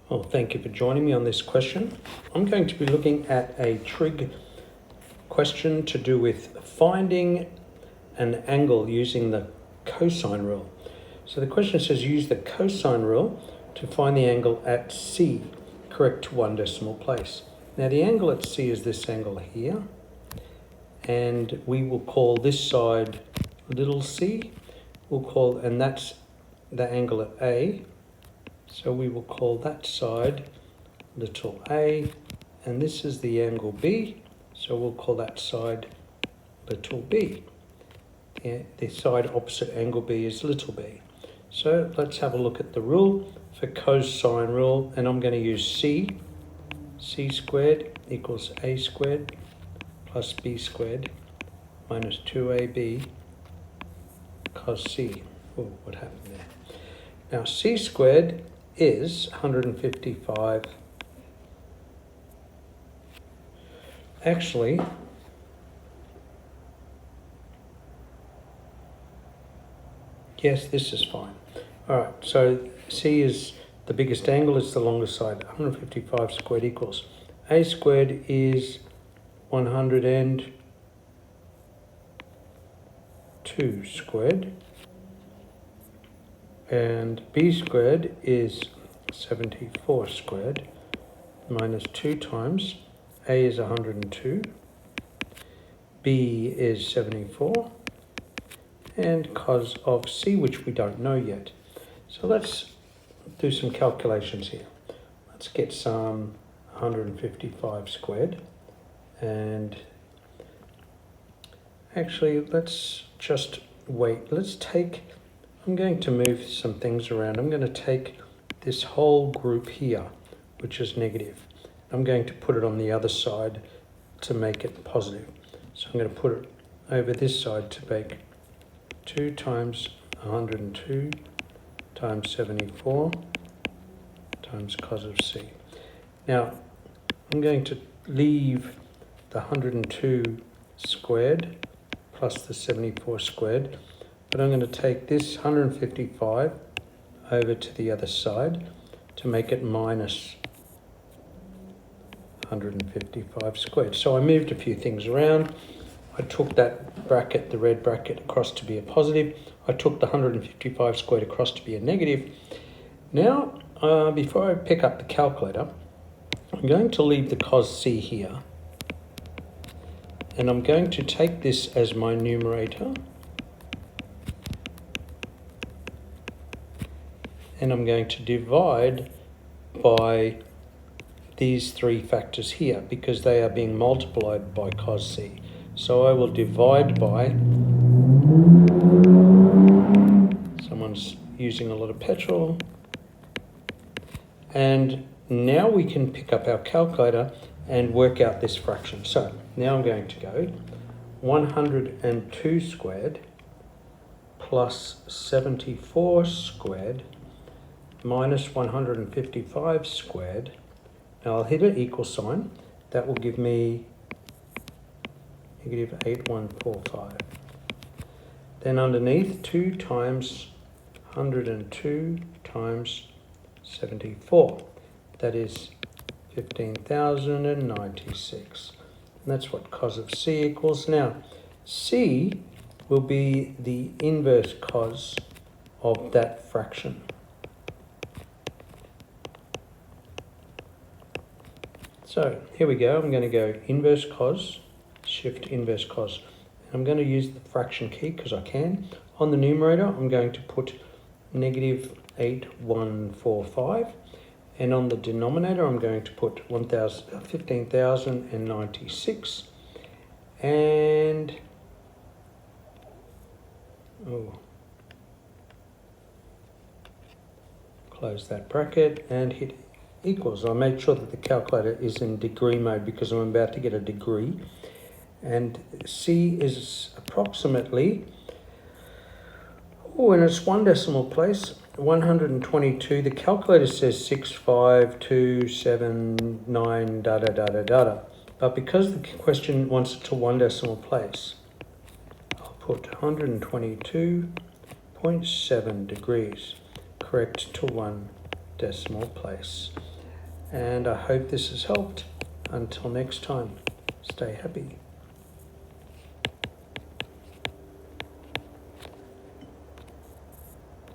Well, thank you for joining me on this question. I'm going to be looking at a trig question to do with finding an angle using the cosine rule. So the question says use the cosine rule to find the angle at C, correct to one decimal place. Now the angle at C is this angle here, and we will call this side little c. And that's the angle at A. So we will call that side little a, and this is the angle B, so we'll call that side little b. The side opposite angle B is little b. So let's have a look at the rule for cosine rule, and I'm going to use c. C squared equals a squared plus b squared minus 2ab cos c. Oh, what happened there? Now c squared is 155. Actually, yes, this is fine. All right, so C is the biggest angle, it's the longest side. 155 squared equals A squared is 102 squared, and B squared is 74 squared minus 2 times A is 102, B is 74, and cos of C, which we don't know yet. So let's do some calculations here. Let's get some 155 squared, and actually let's just wait. I'm going to move some things around. I'm going to take this whole group here, which is negative. I'm going to put it on the other side to make it positive. So I'm going to put it over this side to make 2 times 102 times 74 times cos of C. Now, I'm going to leave the 102 squared plus the 74 squared, but I'm going to take this 155 over to the other side to make it minus 155 squared. So I moved a few things around. I took that bracket, the red bracket, across to be a positive. I took the 155 squared across to be a negative. Now, before I pick up the calculator, I'm going to leave the cos C here, and I'm going to take this as my numerator, and I'm going to divide by these three factors here because they are being multiplied by cos C. So I will divide by, someone's using a lot of petrol, and now we can pick up our calculator and work out this fraction. So now I'm going to go 102 squared plus 74 squared minus 155 squared. Now I'll hit an equal sign. That will give me negative 8145. Then underneath, 2 times 102 times 74. That is 15,096. And that's what cos of C equals. Now, C will be the inverse cos of that fraction. So here we go. I'm going to go inverse cos, shift inverse cos. I'm going to use the fraction key because I can. On the numerator, I'm going to put negative 8145. And on the denominator, I'm going to put 15,096. And close that bracket and hit equals. I made sure that the calculator is in degree mode because I'm about to get a degree. And C is approximately, and it's one decimal place, 122. The calculator says 65279 da da da da da. But because the question wants it to one decimal place, I'll put 122.7 degrees, correct to one decimal place. And I hope this has helped. Until next time, stay happy.